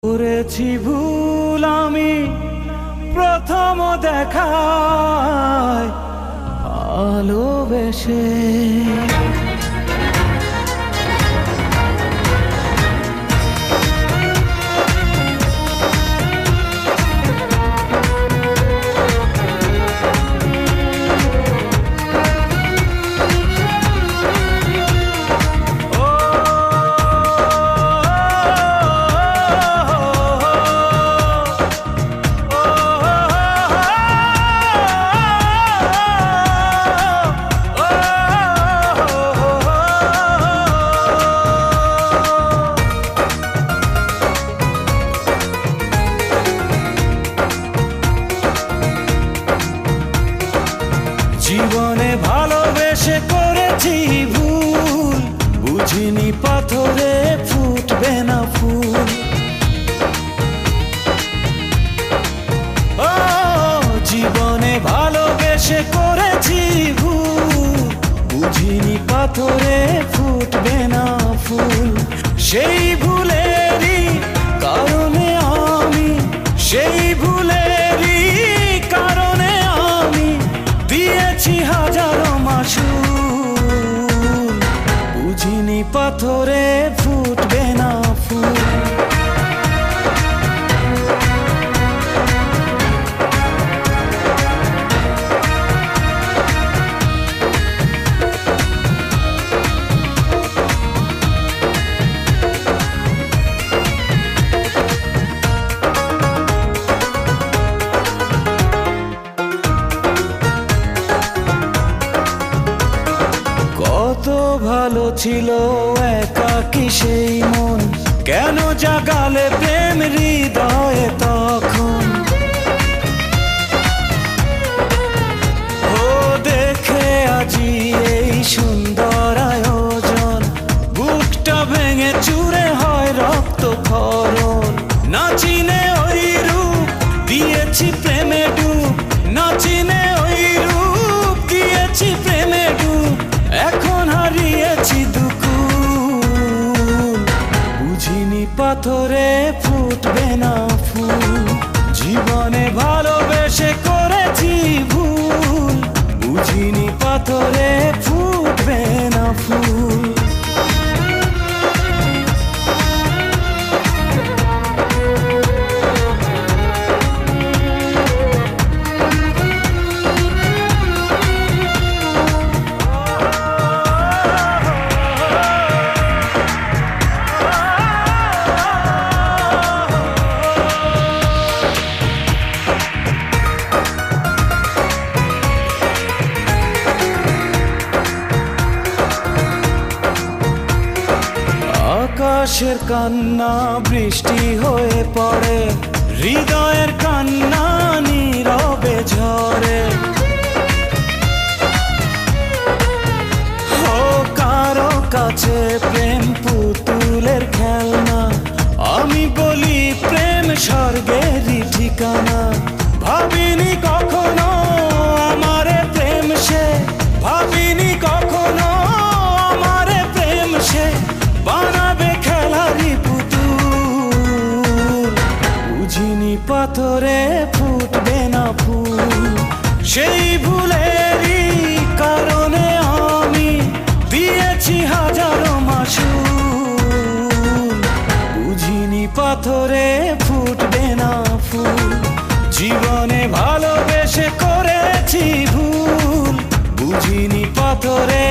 করেছি ভুল আমি প্রথম দেখায় ভালোবেসে। জীবনে ভালোবেসে করেছি ভুল, বুঝিনি পাথরে ফুটবে না ফুল। ও জীবনে ভালোবেসে করেছি ভুল, বুঝিনি পাথরে ফুটবে না ফুল। সেই ভুলেরই কারণে আমি, সেই ভুলেরই কারণে আমি দিয়েছি হাজারো মাসুল, বুঝিনি পাথরে ফুটবে না ফুল। কত ভালো ছিল একাকী সেই মন, কেন জাগালে প্রেম হৃদয়ে তখন। ও দেখে আজি এই সুন্দর আয়োজন, বুকটা ভেঙে চুরে হয় রক্ত ক্ষরণ। না চিনে ওই রূপ দিয়েছি প্রেমে ডুব, না চিনে ওই রূপ দিয়েছি প্রেমে ডুব। এখন হারিয়েছি দুকুল, বুঝিনি পাথরে ফুটবে না ফুল। জীবনে ভালোবেসে করেছি ভুল, বুঝিনি পাথরে ফুটবে না ফুল। আকাশের কান্না বৃষ্টি হয়ে পড়ে, হৃদয়ের কান্না নীরবে ঝরে। ও কারো কাছে প্রেম পুতুলের খেলনা, আমি বলি প্রেম স্বর্গেরই ঠিকানা। ভাবিনি কখনো আমারে প্রেম সে, ভাবিনি কখনো আমারে প্রেম সে বানাবে খেলারি পুতুল, বুঝিনি পাথরে ফুটবে না ফুল। সেই ভুলেরই কারণে আমি দিয়েছি হাজারো মাসুল, বুঝিনি পাথরে ফুটবে না ফুল। জীবনে ভালোবেসে করেছি ভুল, বুঝিনি পাথরে